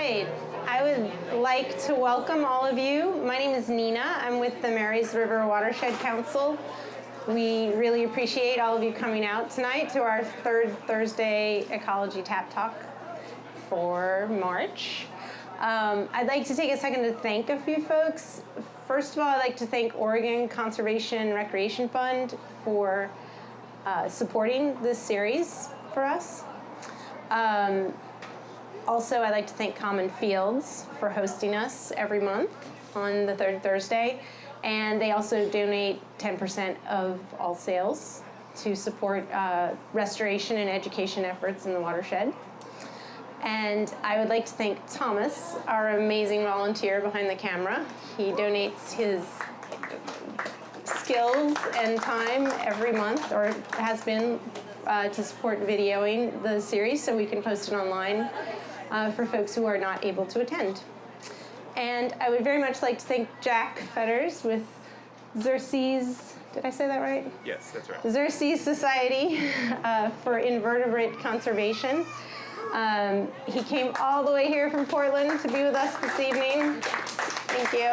right. I would like to welcome all of you. My name is Nina. I'm with the Marys River Watershed Council. We really appreciate all of you coming out tonight to our third Thursday Ecology Tap Talk for March. I'd like to take a second to thank a few folks. First of all, I'd like to thank Oregon Conservation Recreation Fund for supporting this series for us. Also, I'd like to thank Common Fields for hosting us every month on the third Thursday. And they also donate 10% of all sales to support restoration and education efforts in the watershed. And I would like to thank Thomas, our amazing volunteer behind the camera. He donates his skills and time every month, or has been, to support videoing the series so we can post it online for folks who are not able to attend. And I would very much like to thank Jack Fetters with Xerces, did I say that right? Yes, that's right. Xerces Society for Invertebrate Conservation. He came all the way here from Portland to be with us this evening. Thank you.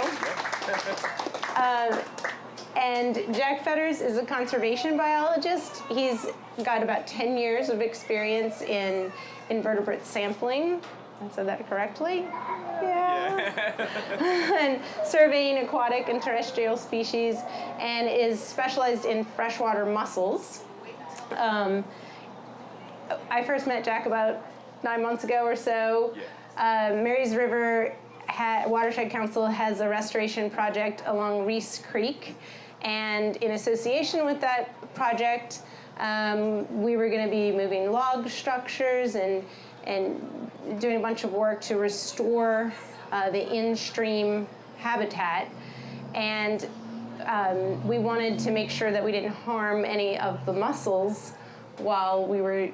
And Jack Fetters is a conservation biologist. He's got about 10 years of experience in invertebrate sampling. I said that correctly? Yeah. And surveying aquatic and terrestrial species, and is specialized in freshwater mussels. I first met Jack about 9 months ago or so. Marys River Watershed Council has a restoration project along Reese Creek, and in association with that project, we were going to be moving log structures and doing a bunch of work to restore the in-stream habitat. And we wanted to make sure that we didn't harm any of the mussels while we were,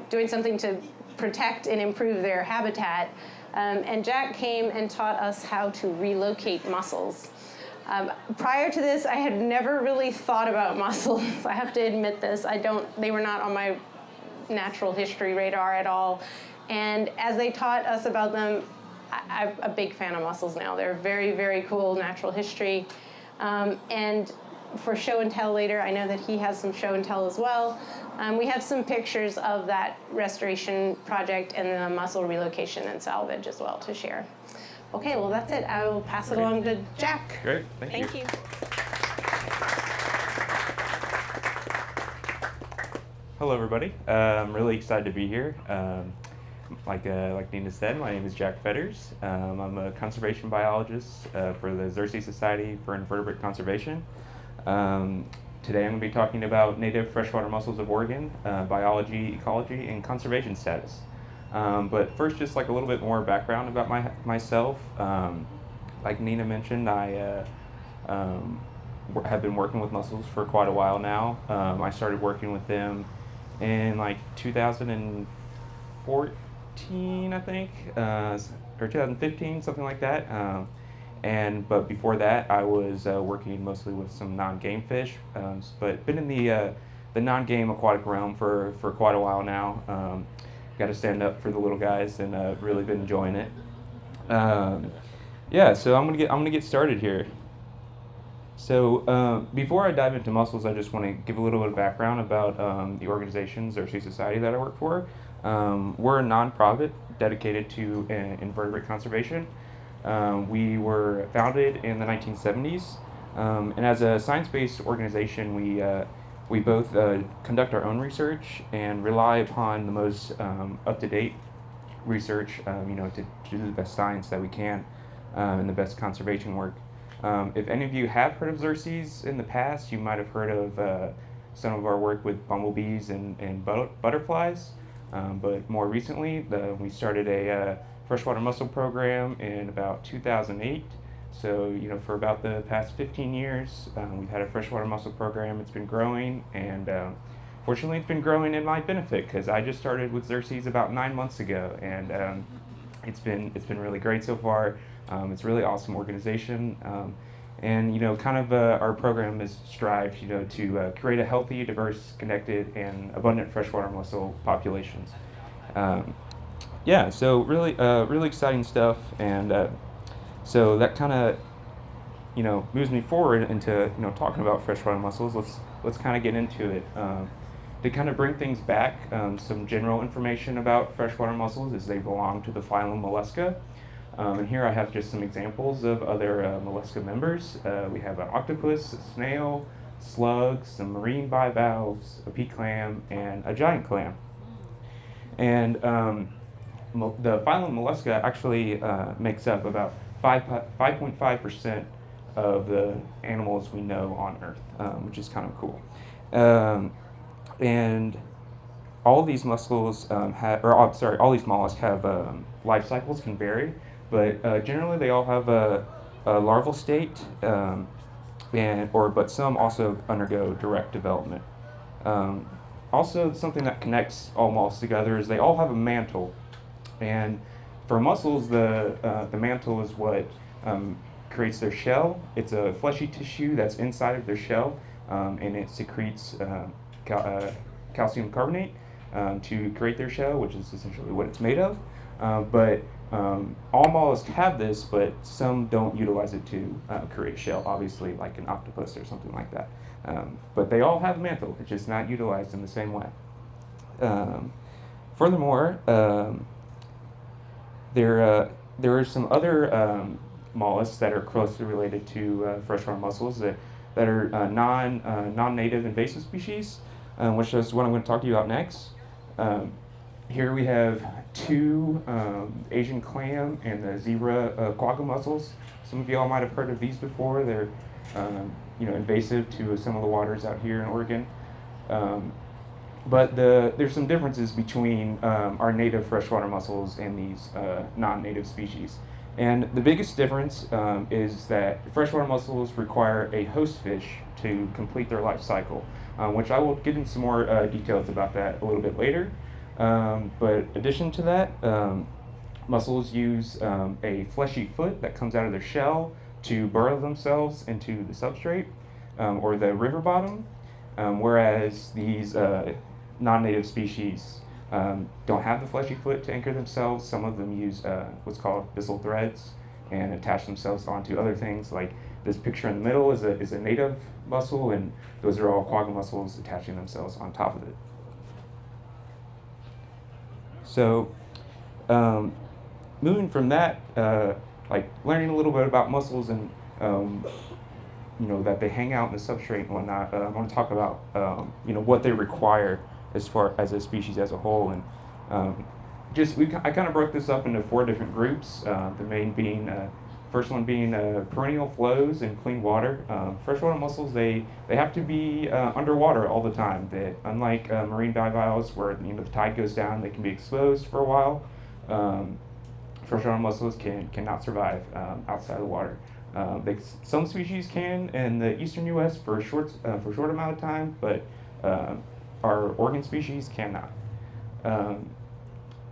doing something to protect and improve their habitat. And Jack came and taught us how to relocate mussels. Prior to this, I had never really thought about mussels. I have to admit this. They were not on my natural history radar at all. And as they taught us about them, I'm a big fan of mussels now. They're very, very cool natural history. And for show and tell later, I know that he has some show and tell as well. We have some pictures of that restoration project and the mussel relocation and salvage as well to share. Okay, well that's it. I will pass it along to Jack. Great, thank you. Hello, everybody. I'm really excited to be here. Like Nina said, my name is Jack Fetters. I'm a conservation biologist for the Xerces Society for Invertebrate Conservation. Today I'm going to be talking about native freshwater mussels of Oregon, biology, ecology, and conservation status. But first, just like a little bit more background about myself. Like Nina mentioned, I have been working with mussels for quite a while now. I started working with them in like 2014, I think, or 2015, something like that. But before that, I was working mostly with some non-game fish, but been in the non-game aquatic realm for quite a while now. Got to stand up for the little guys, and really been enjoying it. So I'm gonna get started here. So before I dive into mussels, I just want to give a little bit of background about the organization Xerces Society that I work for. We're a nonprofit dedicated to invertebrate conservation. We were founded in the 1970s, and as a science-based organization, we both conduct our own research and rely upon the most up-to-date research, to do the best science that we can and the best conservation work. If any of you have heard of Xerces in the past, you might have heard of some of our work with bumblebees and butterflies. But more recently, we started a freshwater mussel program in about 2008. So, for about the past 15 years, we've had a freshwater mussel program. It's been growing, and fortunately, it's been growing in my benefit because I just started with Xerces about 9 months ago, and it's been really great so far. It's a really awesome organization, and our program is strived, to create a healthy, diverse, connected, and abundant freshwater mussel populations. Yeah, so really exciting stuff, and so that kind of moves me forward into talking about freshwater mussels. Let's kind of get into it. To kind of bring things back, some general information about freshwater mussels is they belong to the phylum Mollusca. And here I have just some examples of other mollusca members. We have an octopus, a snail, slugs, some marine bivalves, a pea clam, and a giant clam. And the phylum Mollusca actually makes up about 5.5% of the animals we know on Earth, which is kind of cool. And all these mussels all these mollusks have life cycles can vary, but generally they all have a larval state, but some also undergo direct development. Also, something that connects all mollusks together is they all have a mantle, and for mussels, the mantle is what creates their shell. It's a fleshy tissue that's inside of their shell, and it secretes calcium carbonate to create their shell, which is essentially what it's made of. But all mollusks have this, but some don't utilize it to create shell, obviously, like an octopus or something like that. But they all have a mantle, it's just not utilized in the same way. Furthermore, there are some other mollusks that are closely related to freshwater mussels that are non-native invasive species, which is what I'm going to talk to you about next. Here we have two Asian clam and the zebra quagga mussels. Some of y'all might have heard of these before. They're invasive to some of the waters out here in Oregon. But there's some differences between our native freshwater mussels and these non-native species. And the biggest difference is that freshwater mussels require a host fish to complete their life cycle, which I will get into some more details about that a little bit later. But in addition to that, mussels use a fleshy foot that comes out of their shell to burrow themselves into the substrate or the river bottom, whereas these non-native species don't have the fleshy foot to anchor themselves. Some of them use what's called byssal threads and attach themselves onto other things. Like this picture in the middle is a native mussel, and those are all quagga mussels attaching themselves on top of it. So, moving from that, like learning a little bit about mussels and that they hang out in the substrate and whatnot. I want to talk about what they require as far as a species as a whole, and I kind of broke this up into 4 different groups. The main being first one being perennial flows and clean water. Freshwater mussels they have to be underwater all the time. They, unlike marine bivalves where the tide goes down, they can be exposed for a while. Freshwater mussels cannot survive outside of the water. Some species can in the eastern U.S. for a short amount of time, but our Oregon species cannot.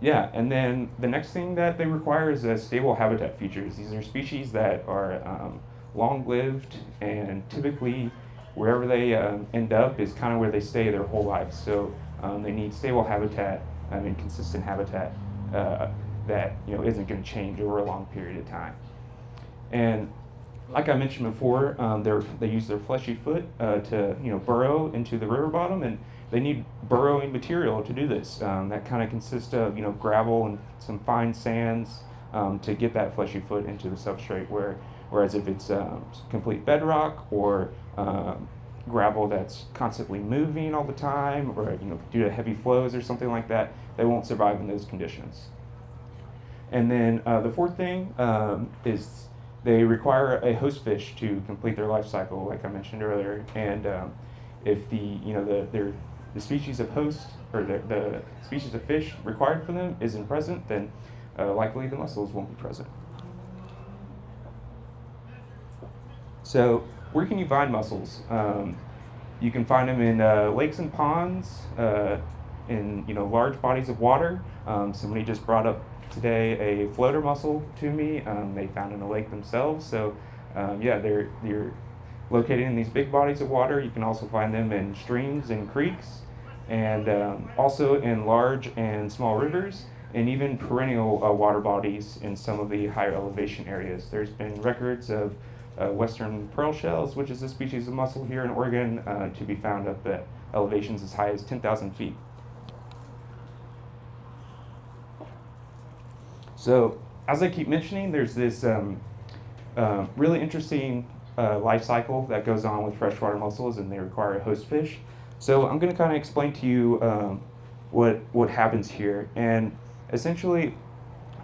And then the next thing that they require is stable habitat features. These are species that are long-lived, and typically wherever they end up is kind of where they stay their whole lives. So they need stable habitat and consistent habitat that isn't going to change over a long period of time. And like I mentioned before, they use their fleshy foot to burrow into the river bottom, and they need burrowing material to do this. That kind of consists of gravel and some fine sands to get that fleshy foot into the substrate. Whereas if it's complete bedrock or gravel that's constantly moving all the time, or due to heavy flows or something like that, they won't survive in those conditions. And then the fourth thing is they require a host fish to complete their life cycle, like I mentioned earlier. And if the species of host or the species of fish required for them isn't present, then likely the mussels won't be present. So where can you find mussels? You can find them in lakes and ponds, in large bodies of water. Somebody just brought up today a floater mussel to me. They found in a lake themselves. So they're located in these big bodies of water. You can also find them in streams and creeks, and also in large and small rivers. and even perennial water bodies in some of the higher elevation areas. There's been records of western pearl shells, which is a species of mussel here in Oregon, to be found up at elevations as high as 10,000 feet. So, as I keep mentioning, there's this really interesting life cycle that goes on with freshwater mussels, and they require a host fish. So I'm going to kind of explain to you what happens here. And essentially,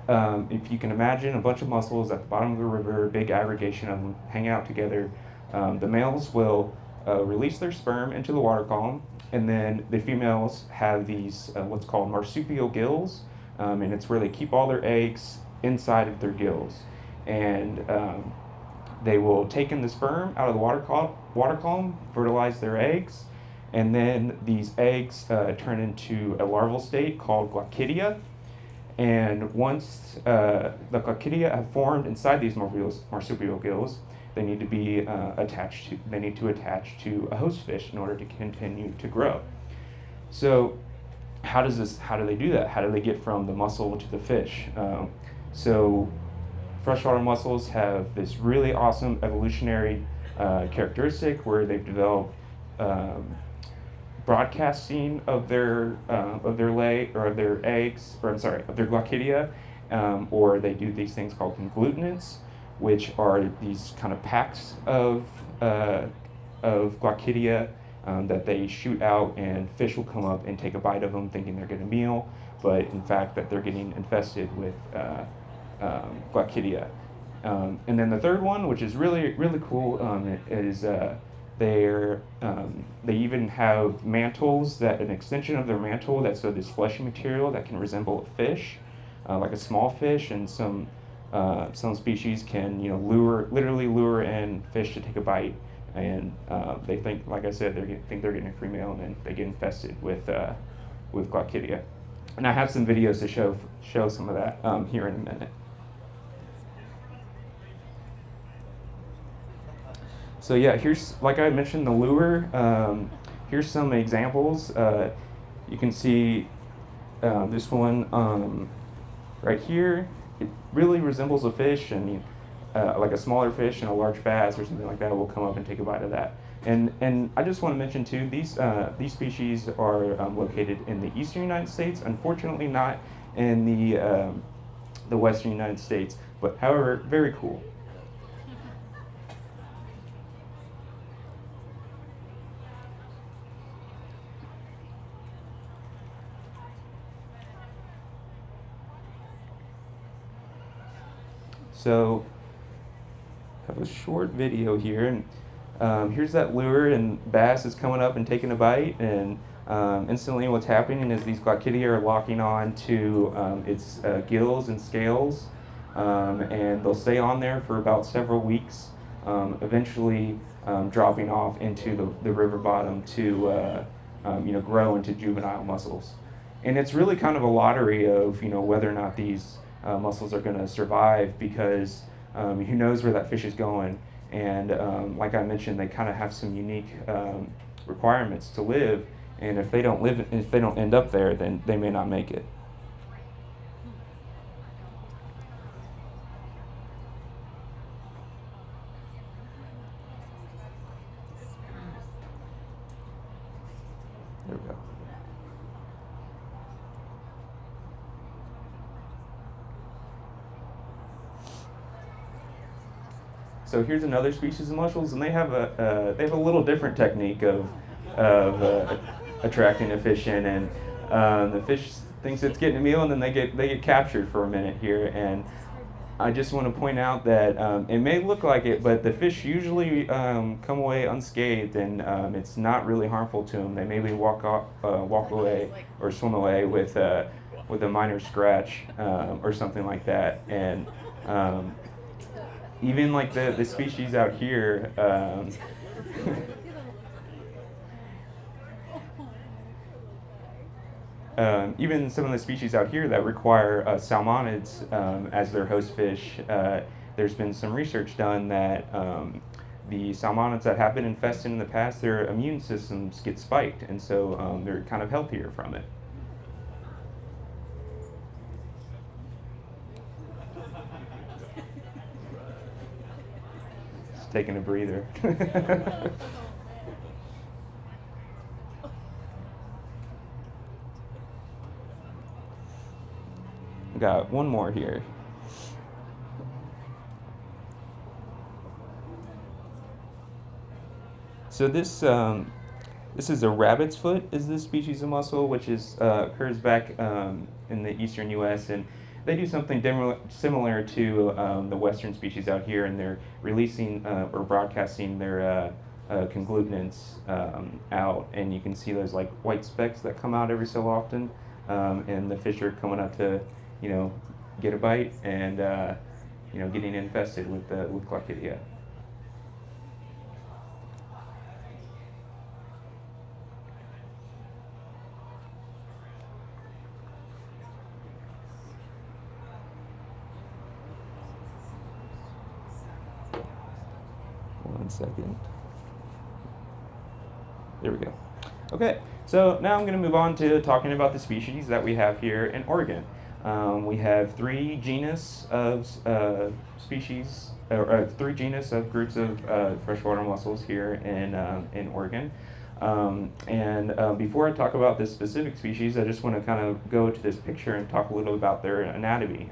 if you can imagine a bunch of mussels at the bottom of the river, a big aggregation of them hang out together, the males will release their sperm into the water column, and then the females have these what's called marsupial gills, and it's where they keep all their eggs inside of their gills. And they will take in the sperm out of the water column, fertilize their eggs, and then these eggs turn into a larval state called glaucidia. And once the glaucidia have formed inside these marsupial gills, they need to be attached to a host fish in order to continue to grow. So how do they do that? How do they get from the mussel to the fish? So freshwater mussels have this really awesome evolutionary characteristic where they've developed broadcasting of their lay or of their eggs, or of their glaucidia, or they do these things called conglutinates, which are these kind of packs of glaucidia that they shoot out, and fish will come up and take a bite of them thinking they're getting a meal, but in fact that they're getting infested with glaucidia. And then the third one, which is really cool, is they even have mantles, that an extension of their mantle that's of this fleshy material that can resemble a fish, like a small fish, and some species can literally lure in fish to take a bite, and they think, like I said, think they're getting a free meal, and then they get infested with glaucidia. And I have some videos to show some of that here in a minute. So yeah, here's, like I mentioned, the lure. Here's some examples. You can see this one right here. It really resembles a fish, and like a smaller fish and a large bass or something like that will come up and take a bite of that. And I just want to mention too, these species are located in the eastern United States. Unfortunately, not in the western United States, but however, very cool. So I have a short video here, and here's that lure, and bass is coming up and taking a bite, and instantly what's happening is these glaucidia are locking on to its gills and scales, and they'll stay on there for about several weeks, eventually dropping off into the river bottom to grow into juvenile mussels. And it's really kind of a lottery of whether or not these mussels are going to survive, because who knows where that fish is going, and like I mentioned, they kind of have some unique requirements to live, and if they don't end up there, then they may not make it. There we go. So here's another species of mussels, and they have a little different technique of attracting a fish in, and the fish thinks it's getting a meal, and then they get captured for a minute here. And I just want to point out that it may look like it, but the fish usually come away unscathed, and it's not really harmful to them. They maybe walk away or swim away with a minor scratch or something like that, and even like the species out here, even some of the species out here that require salmonids as their host fish, there's been some research done that the salmonids that have been infested in the past, their immune systems get spiked, and so they're kind of healthier from it. taking a breather. Got one more here. So this is a rabbit's foot. Is this species of mussel, which is occurs back in the eastern U.S. and they do something similar to the western species out here, and they're releasing or broadcasting their conglutinates out, and you can see those like white specks that come out every so often, and the fish are coming up to, get a bite and getting infested with Clostridia. One second. There we go. Okay, so now I'm going to move on to talking about the species that we have here in Oregon. We have three genus of species, or three genus of groups of freshwater mussels here in Oregon. Before I talk about this specific species, I just want to kind of go to this picture and talk a little about their anatomy.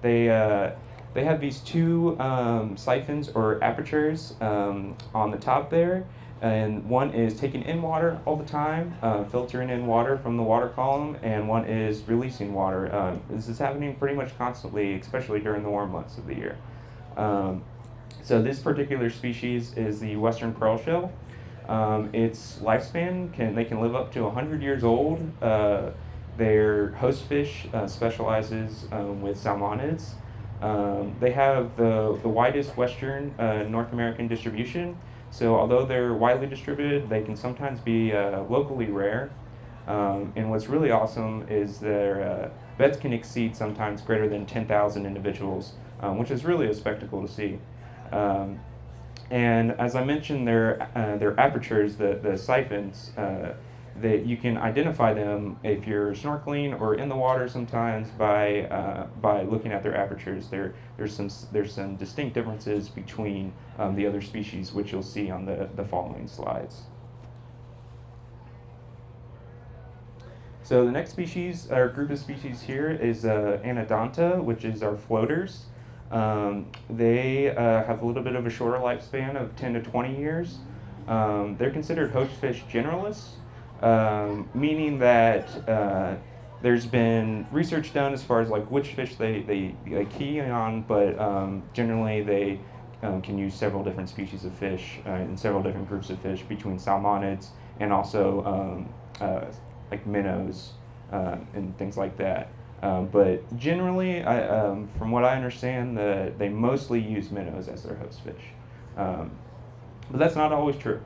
They have these two siphons or apertures on the top there, and one is taking in water all the time, filtering in water from the water column, and one is releasing water. This is happening pretty much constantly, especially during the warm months of the year. So this particular species is the western pearl shell. Its lifespan, they can live up to 100 years old. Their host fish specializes with salmonids. They have the widest western North American distribution, so although they're widely distributed, they can sometimes be locally rare. And what's really awesome is their beds can exceed sometimes greater than 10,000 individuals, which is really a spectacle to see. And as I mentioned, their apertures, the siphons, that you can identify them if you're snorkeling or in the water sometimes by looking at their apertures. There's some distinct differences between the other species, which you'll see on the following slides. So the next species, or group of species here, is Anodonta, which is our floaters. They have a little bit of a shorter lifespan of 10 to 20 years. They're considered host fish generalists, meaning that there's been research done as far as like which fish they key on, but generally they can use several different species of fish and several different groups of fish between salmonids and also like minnows and things like that. But generally, from what I understand, they mostly use minnows as their host fish. But that's not always true.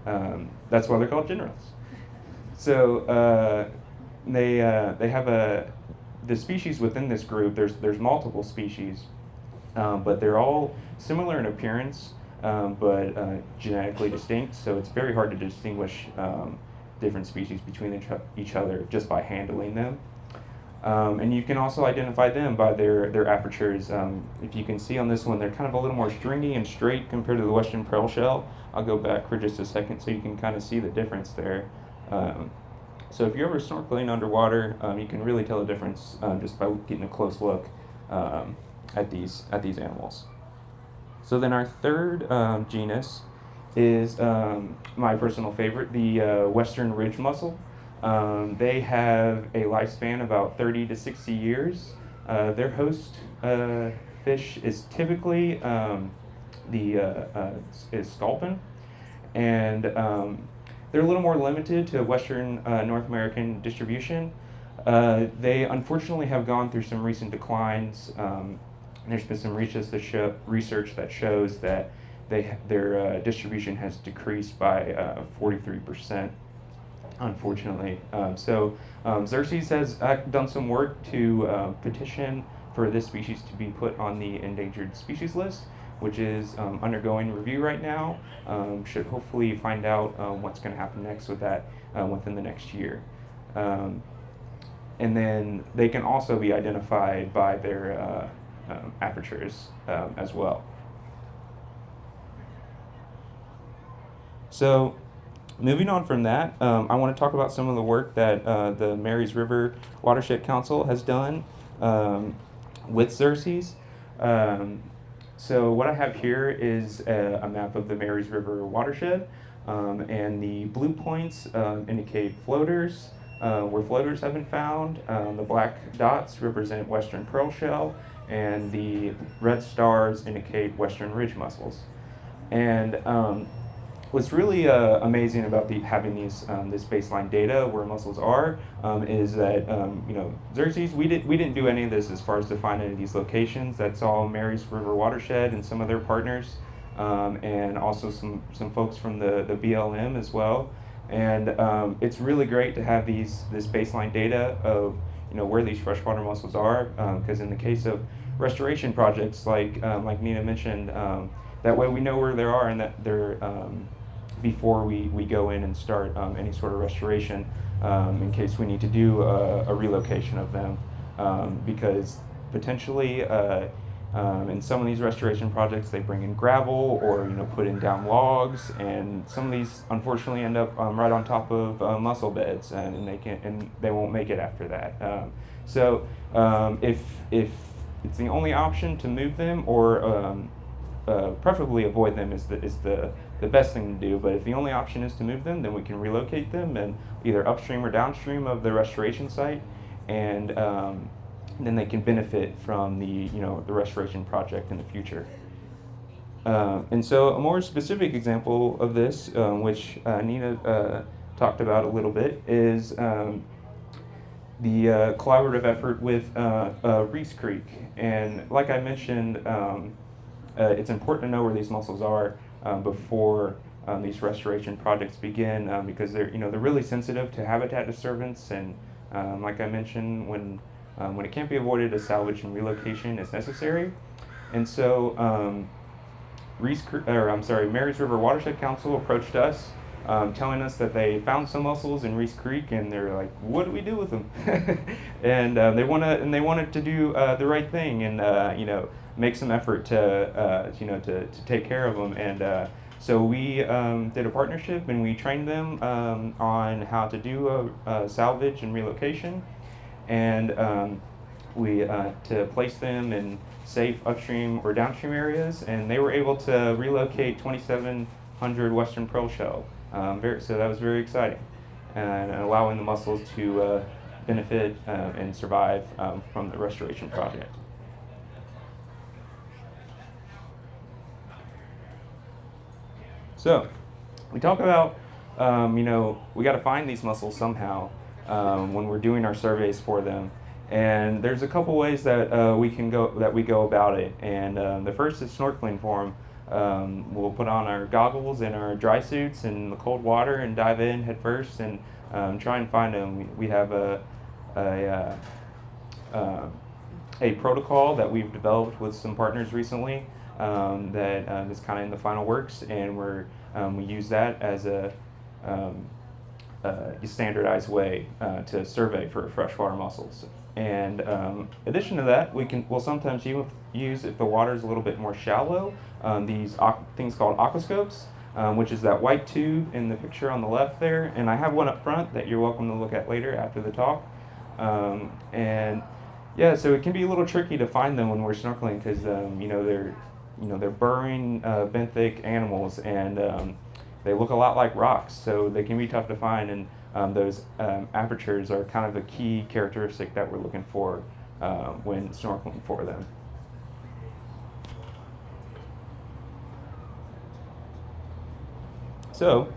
That's why they're called generalists. So they have the species within this group. There's multiple species, but they're all similar in appearance, but genetically distinct. So it's very hard to distinguish different species between each other just by handling them. And you can also identify them by their apertures. If you can see on this one, they're kind of a little more stringy and straight compared to the western pearl shell. I'll go back for just a second so you can kind of see the difference there. So if you're ever snorkeling underwater, you can really tell the difference just by getting a close look at these animals. So then our third genus is my personal favorite, the western ridge mussel. They have a lifespan about 30 to 60 years. Their host fish is typically is sculpin, and they're a little more limited to Western North American distribution. They unfortunately have gone through some recent declines. There's been some research that shows that their distribution has decreased by 43%. Unfortunately. Xerces has done some work to petition for this species to be put on the endangered species list, which is undergoing review right now. Should hopefully find out what's going to happen next with that within the next year. And then they can also be identified by their apertures as well. So moving on from that, I want to talk about some of the work that the Marys River Watershed Council has done with Xerces. So what I have here is a map of the Marys River watershed, and the blue points indicate floaters, where floaters have been found. The black dots represent western pearl shell, and the red stars indicate western ridge mussels. And what's really amazing about having this baseline data where mussels are is that Xerces, we didn't do any of this as far as define any of these locations. That's all Marys River Watershed and some of their partners, and also some folks from the BLM as well. And it's really great to have this baseline data of where these freshwater mussels are, because in the case of restoration projects, like Nina mentioned, that way we know where they are and that they're before we go in and start any sort of restoration, in case we need to do a relocation of them, because potentially in some of these restoration projects they bring in gravel or put in down logs, and some of these unfortunately end up right on top of mussel beds, and they won't make it after that. So if it's the only option to move them, or preferably avoid them is the best thing to do. But if the only option is to move them, then we can relocate them and either upstream or downstream of the restoration site, and then they can benefit from the restoration project in the future. And so a more specific example of this, which Nina talked about a little bit, is the collaborative effort with Reese Creek. And like I mentioned, it's important to know where these mussels are before these restoration projects begin, because they're really sensitive to habitat disturbance, and like I mentioned, when it can't be avoided, a salvage and relocation is necessary. And so Marys River Watershed Council approached us, telling us that they found some mussels in Reese Creek, and they're like, "What do we do with them?" And they wanted to do the right thing, and make some effort to take care of them. And so we did a partnership, and we trained them on how to do a salvage and relocation, and we to place them in safe upstream or downstream areas, and they were able to relocate 2,700 western pearl shell. So that was very exciting, and allowing the mussels to benefit and survive from the restoration project. So we talk about, we got to find these mussels somehow when we're doing our surveys for them. And there's a couple ways that we go about it. And the first is snorkeling for them. We'll put on our goggles and our dry suits in the cold water and dive in head first and try and find them. We have a protocol that we've developed with some partners recently that is kind of in the final works, and we use that as a standardized way to survey for freshwater mussels. And in addition to that, we'll sometimes use, if the water is a little bit more shallow, these things called aquascopes, which is that white tube in the picture on the left there. And I have one up front that you're welcome to look at later after the talk. And yeah, so it can be a little tricky to find them when we're snorkeling, because they're burrowing benthic animals, and they look a lot like rocks, so they can be tough to find. And those apertures are kind of a key characteristic that we're looking for when snorkeling for them. So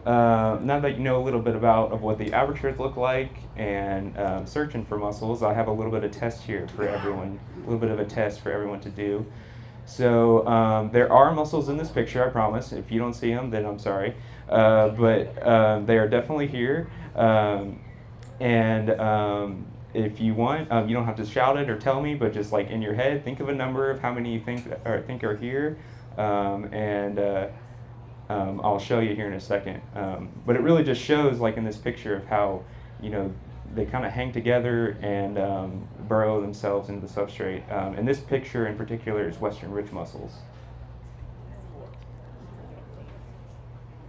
now that you know a little bit of what the apertures look like and searching for mussels, I have a little bit of test here for everyone, a little bit of a test for everyone to do. So there are mussels in this picture, I promise. If you don't see them, then I'm sorry. But they are definitely here. And if you want, you don't have to shout it or tell me, but just like in your head, think of a number of how many you think are here. I'll show you here in a second. But it really just shows, like in this picture, of how they kind of hang together and burrow themselves into the substrate. And this picture in particular is western ridge mussels.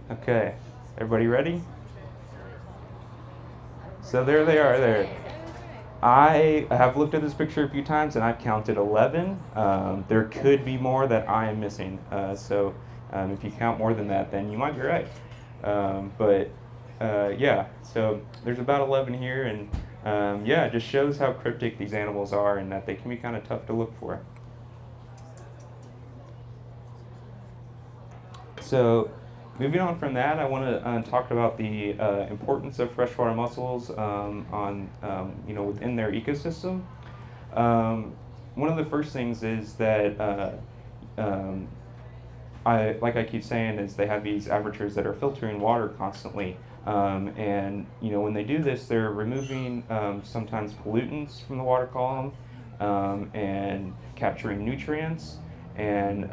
Okay, everybody ready? So there they are there. I have looked at this picture a few times and I've counted 11. There could be more that I am missing. So if you count more than that, then you might be right. But yeah, so there's about 11 here, and yeah, it just shows how cryptic these animals are and that they can be kind of tough to look for. So moving on from that, I want to talk about the importance of freshwater mussels within their ecosystem. One of the first things is that like I keep saying, is they have these apertures that are filtering water constantly. And when they do this, they're removing sometimes pollutants from the water column and capturing nutrients and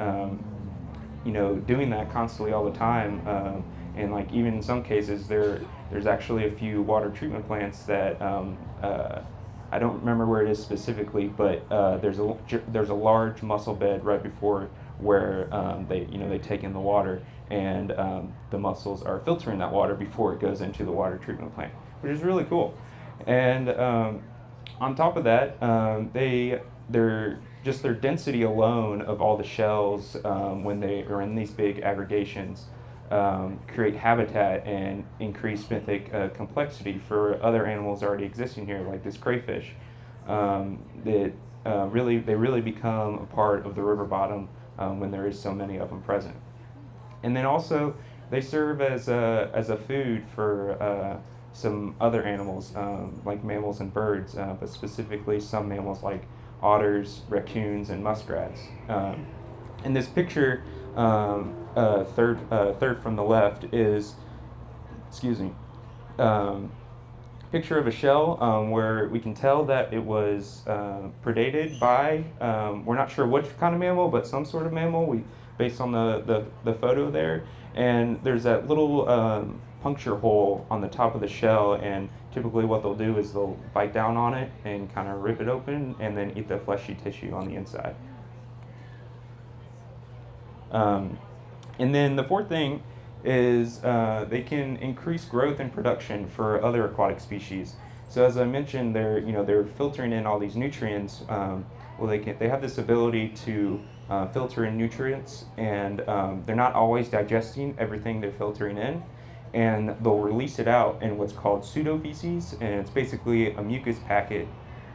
doing that constantly all the time. And like even in some cases, there's actually a few water treatment plants that I don't remember where it is specifically, but there's a large mussel bed right before where they take in the water, and the mussels are filtering that water before it goes into the water treatment plant, which is really cool. And on top of that, their density alone of all the shells when they are in these big aggregations create habitat and increase benthic complexity for other animals already existing here, like this crayfish. They really become a part of the river bottom when there is so many of them present. And then also they serve as a food for some other animals like mammals and birds, but specifically some mammals like otters, raccoons, and muskrats. In this picture, third from the left is, picture of a shell where we can tell that it was predated by, we're not sure which kind of mammal, but some sort of mammal, based on the photo there. And there's that little puncture hole on the top of the shell, and typically what they'll do is they'll bite down on it and kind of rip it open and then eat the fleshy tissue on the inside. And then the fourth thing is they can increase growth and production for other aquatic species. So as I mentioned, they're filtering in all these nutrients. They have this ability to filter in nutrients, and they're not always digesting everything they're filtering in, and they'll release it out in what's called pseudofeces, and it's basically a mucus packet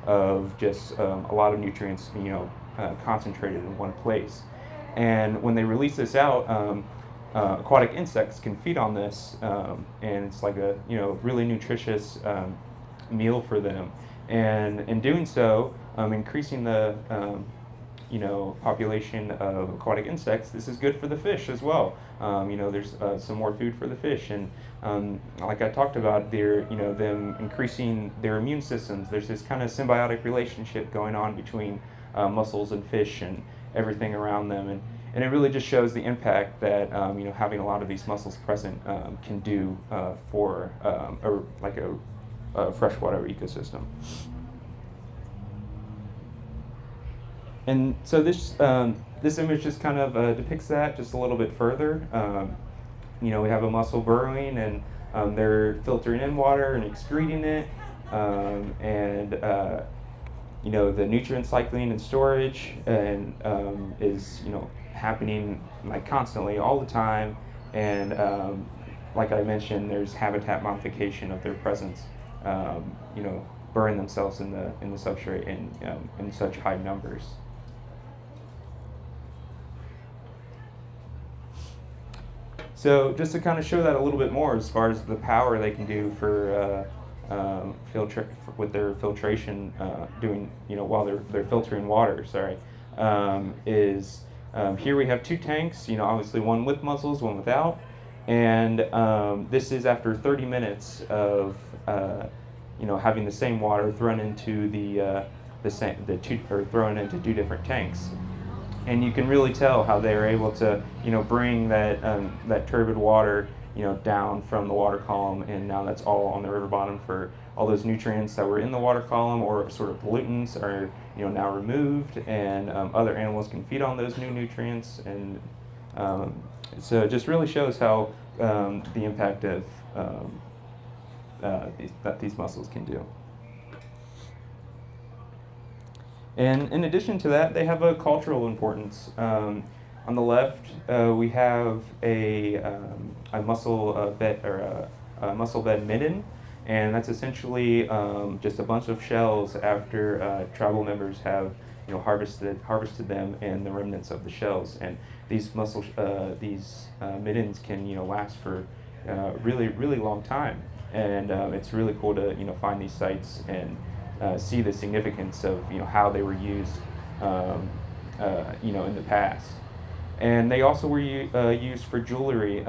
of just a lot of nutrients, concentrated in one place. And when they release this out, aquatic insects can feed on this, and it's like a really nutritious meal for them. And in doing so, increasing the population of aquatic insects, this is good for the fish as well. There's some more food for the fish, and like I talked about, them increasing their immune systems. There's this kind of symbiotic relationship going on between mussels and fish and everything around them, and it really just shows the impact that having a lot of these mussels present can do for a freshwater ecosystem. And so this image just kind of depicts that just a little bit further. We have a mussel burrowing, and they're filtering in water and excreting it, and the nutrient cycling and storage and is happening like constantly all the time. And like I mentioned, there's habitat modification of their presence, burying themselves in the substrate in such high numbers. So just to kind of show that a little bit more as far as the power they can do for with their filtration, while they're filtering water. Here we have two tanks. Obviously one with mussels, one without, and this is after 30 minutes of having the same water thrown into thrown into two different tanks. And you can really tell how they're able to, bring that turbid water, down from the water column, and now that's all on the river bottom for all those nutrients that were in the water column or sort of pollutants are, now removed, and other animals can feed on those new nutrients, and So it just really shows how the impact of that these mussels can do. And in addition to that, they have a cultural importance. On the left, we have a mussel bed or a mussel bed midden, and that's essentially just a bunch of shells after tribal members have harvested them and the remnants of the shells. And these middens can last for really long time. And it's really cool to find these sites and see the significance of how they were used in the past. And they also were used for jewelry,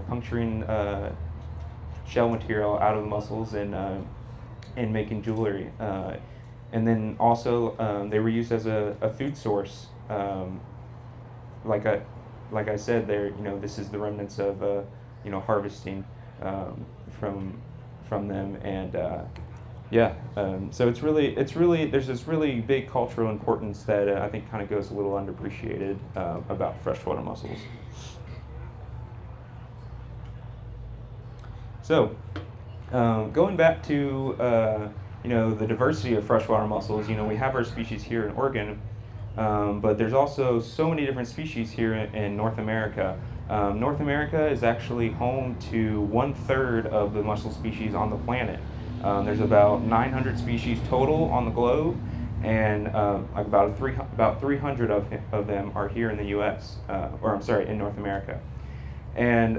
puncturing shell material out of the mussels and making jewelry. And then also they were used as a food source. Like I said, this is the remnants of harvesting from them, and so it's really there's this really big cultural importance that I think kind of goes a little underappreciated about freshwater mussels. So going back to the diversity of freshwater mussels, we have our species here in Oregon, but there's also so many different species here in North America. North America is actually home to 1/3 of the mussel species on the planet. There's about 900 species total on the globe, and about 300 of them are here in the U.S. In North America. And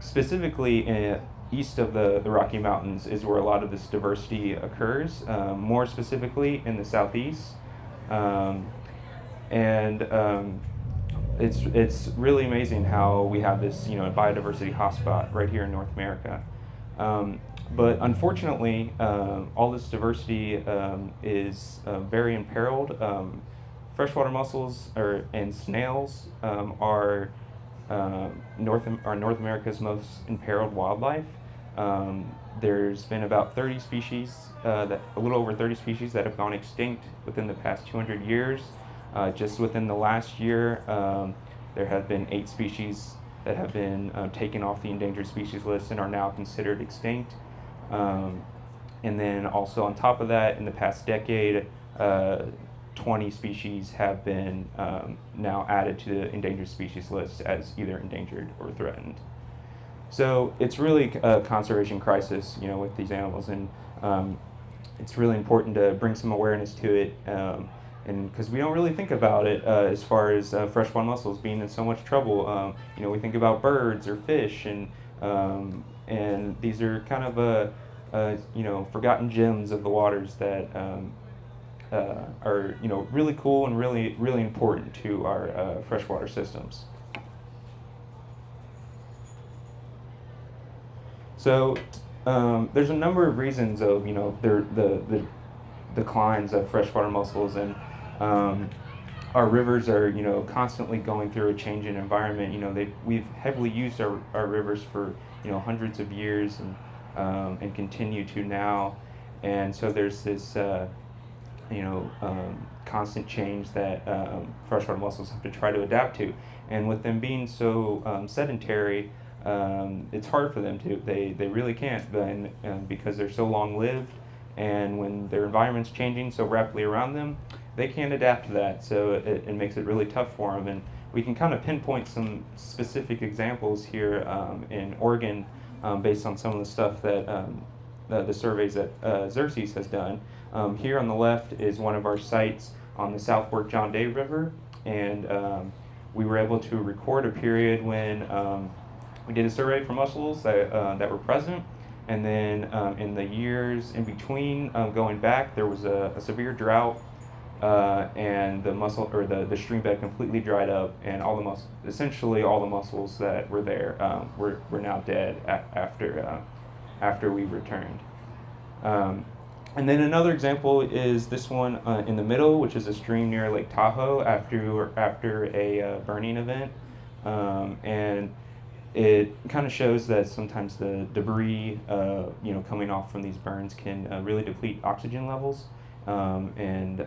specifically east of the Rocky Mountains is where a lot of this diversity occurs, more specifically in the southeast. It's really amazing how we have this biodiversity hotspot right here in North America. But unfortunately, all this diversity is very imperiled. Freshwater mussels and snails are North America's most imperiled wildlife. There's been about 30 species, a little over 30 species that have gone extinct within the past 200 years. Just within the last year, there have been 8 species that have been taken off the endangered species list and are now considered extinct. And then also on top of that, in the past decade, 20 species have been now added to the endangered species list as either endangered or threatened. So it's really a conservation crisis, with these animals, and it's really important to bring some awareness to it, and because we don't really think about it as far as freshwater mussels being in so much trouble. We think about birds or fish, and these are kind of forgotten gems of the waters that are really cool and really important to our freshwater systems. So there's a number of reasons of the declines of freshwater mussels, and our rivers are constantly going through a changing environment. We've heavily used our rivers for hundreds of years, and continue to now, and so there's this constant change that freshwater mussels have to try to adapt to, and with them being so sedentary, it's hard for them to. They really can't, because they're so long-lived, and when their environment's changing so rapidly around them, they can't adapt to that. So it makes it really tough for them. And we can kind of pinpoint some specific examples here in Oregon, based on some of the stuff that the surveys that Xerces has done. Here on the left is one of our sites on the South Fork John Day River, and we were able to record a period when we did a survey for mussels that were present, and then in the years in between, going back, there was a severe drought, and the stream bed completely dried up, and essentially all the mussels that were there were now dead after we returned. And then another example is this one in the middle, which is a stream near Lake Tahoe after a burning event, and it kind of shows that sometimes the debris, coming off from these burns can really deplete oxygen levels, and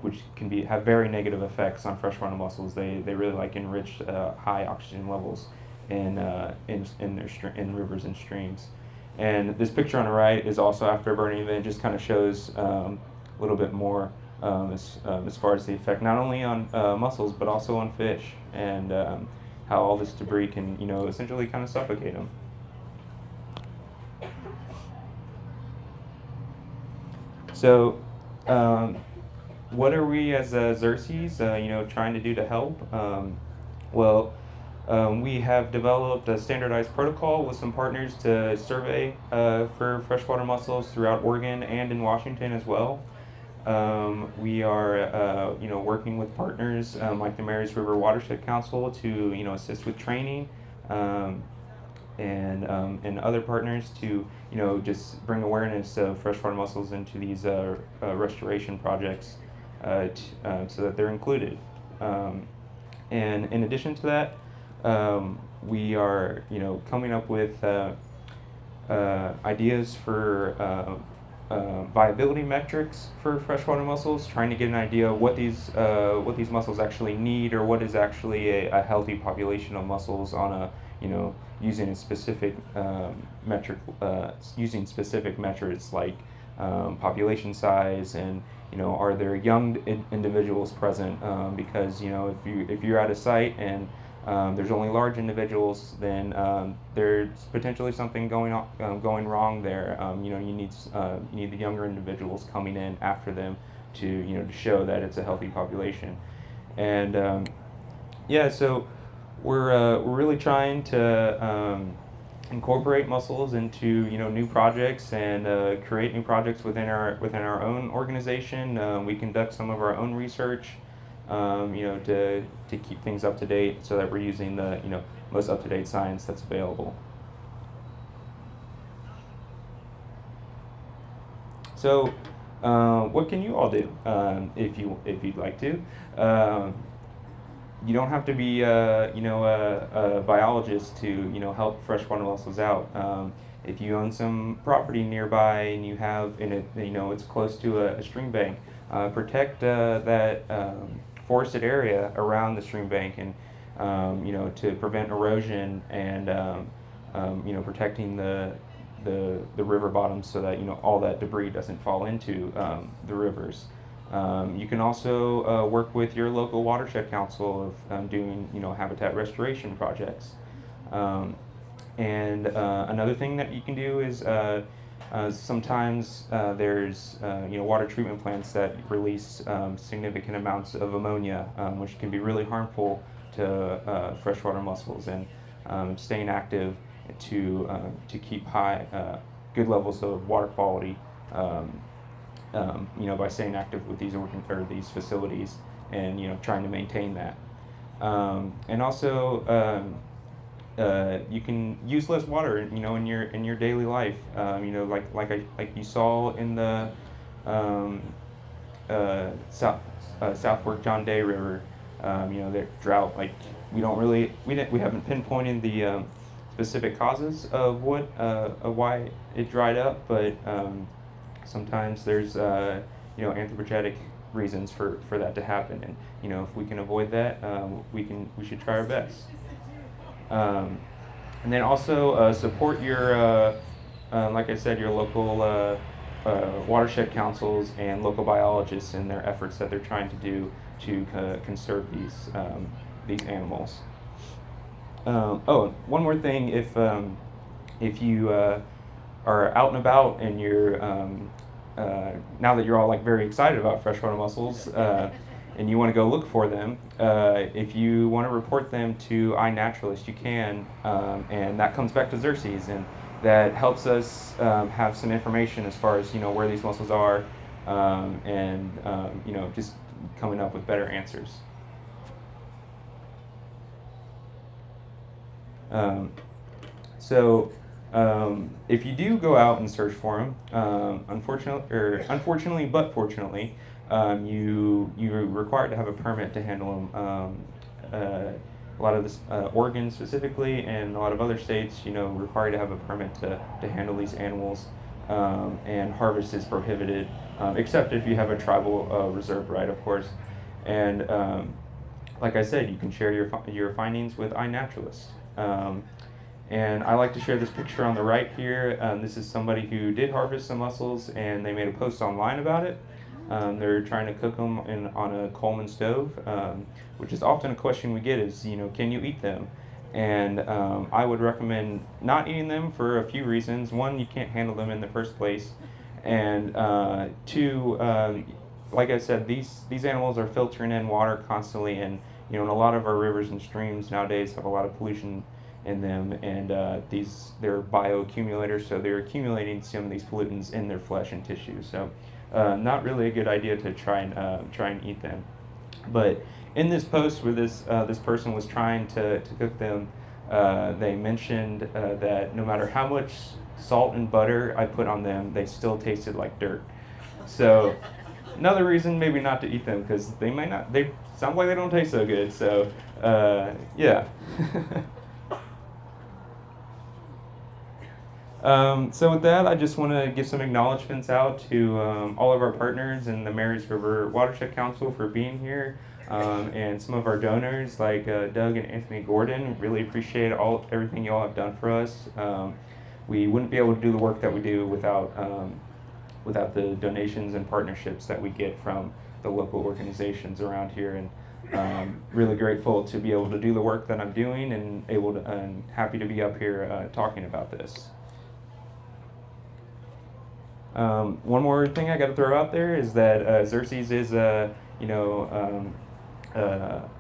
which can have very negative effects on freshwater mussels. They really like enriched high oxygen levels in rivers and streams. And this picture on the right is also after a burning event. Just kind of shows a little bit more as far as the effect, not only on mussels but also on fish, and how all this debris can essentially kind of suffocate them. So, what are we as Xerces, trying to do to help? We have developed a standardized protocol with some partners to survey for freshwater mussels throughout Oregon and in Washington as well. We are, working with partners like the Marys River Watershed Council to, assist with training, and other partners to, just bring awareness of freshwater mussels into these restoration projects, so that they're included. And in addition to that, we are, coming up with ideas for viability metrics for freshwater mussels, trying to get an idea of what these mussels actually need, or what is actually a healthy population of mussels on a, using a specific metric, using specific metrics like population size, and are there young individuals present? Because if you're at a site and there's only large individuals, then there's potentially something going wrong there. You need the younger individuals coming in after them to to show that it's a healthy population. And so we're really trying to incorporate mussels into new projects, and create new projects within our own organization. We conduct some of our own research, to keep things up to date, so that we're using the most up to date science that's available. So, what can you all do if you'd like to? You don't have to be a biologist to help freshwater mussels out. If you own some property nearby and you have it's close to a stream bank, protect that forested area around the stream bank, and to prevent erosion, and protecting the river bottoms, so that all that debris doesn't fall into the rivers. You can also work with your local watershed council of doing habitat restoration projects. And another thing that you can do is sometimes there's water treatment plants that release significant amounts of ammonia, which can be really harmful to freshwater mussels, and staying active to keep good levels of water quality, by staying active with these facilities, and trying to maintain that. And also, you can use less water, in your daily life. Like you saw in the South Fork John Day River. The drought. Like we haven't pinpointed the specific causes of why it dried up, but sometimes there's anthropogenic reasons for that to happen, and if we can avoid that, we should try our best. And then also support your, like I said, your local watershed councils and local biologists in their efforts that they're trying to do to conserve these animals. One more thing: if you are out and about and you're now that you're all very excited about freshwater mussels, and you want to go look for them, if you want to report them to iNaturalist, you can, and that comes back to Xerces, and that helps us have some information as far as where these mussels are, and just coming up with better answers. If you do go out and search for them, unfortunately, but fortunately, you're required to have a permit to handle them. A lot of this, Oregon specifically, and a lot of other states, required to have a permit to handle these animals, and harvest is prohibited except if you have a tribal reserve right, of course. And like I said, you can share your findings with iNaturalist. And I like to share this picture on the right here. This is somebody who did harvest some mussels, and they made a post online about it. They're trying to cook them on a Coleman stove, which is often a question we get is, can you eat them? And I would recommend not eating them for a few reasons. One, you can't handle them in the first place. And two, like I said, these animals are filtering in water constantly, and and a lot of our rivers and streams nowadays have a lot of pollution in them, and they're bioaccumulators, so they're accumulating some of these pollutants in their flesh and tissue. So not really a good idea to try and eat them. But in this post where this person was trying to cook them, they mentioned that no matter how much salt and butter I put on them, they still tasted like dirt. So another reason maybe not to eat them, because they sound like they don't taste so good. So yeah. So with that, I just want to give some acknowledgments out to all of our partners in the Marys River Watershed Council for being here, and some of our donors like Doug and Anthony Gordon. Really appreciate everything y'all have done for us. We wouldn't be able to do the work that we do without the donations and partnerships that we get from the local organizations around here, and really grateful to be able to do the work that I'm doing, and happy to be up here talking about this. One more thing I got to throw out there is that Xerces is a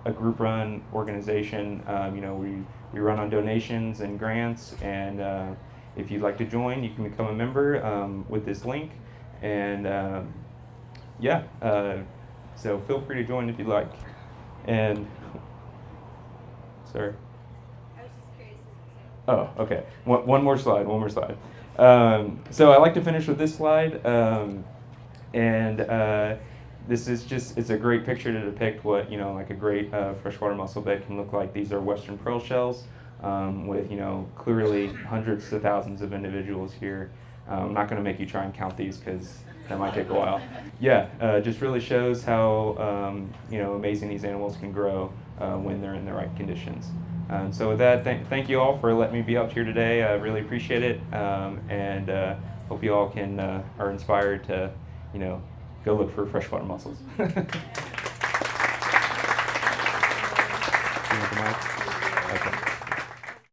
group-run organization. We run on donations and grants, and if you'd like to join, you can become a member with this link. And so feel free to join if you'd like. And sorry. I was just curious. Oh, okay. One more slide. So I like to finish with this slide, and this is it's a great picture to depict what like a great freshwater mussel bed can look like. These are western pearl shells with clearly hundreds to thousands of individuals here. I'm not going to make you try and count these because that might take a while. Yeah, just really shows how amazing these animals can grow when they're in the right conditions. So with that, thank you all for letting me be up here today. I really appreciate it, and hope you all are inspired to go look for freshwater mussels.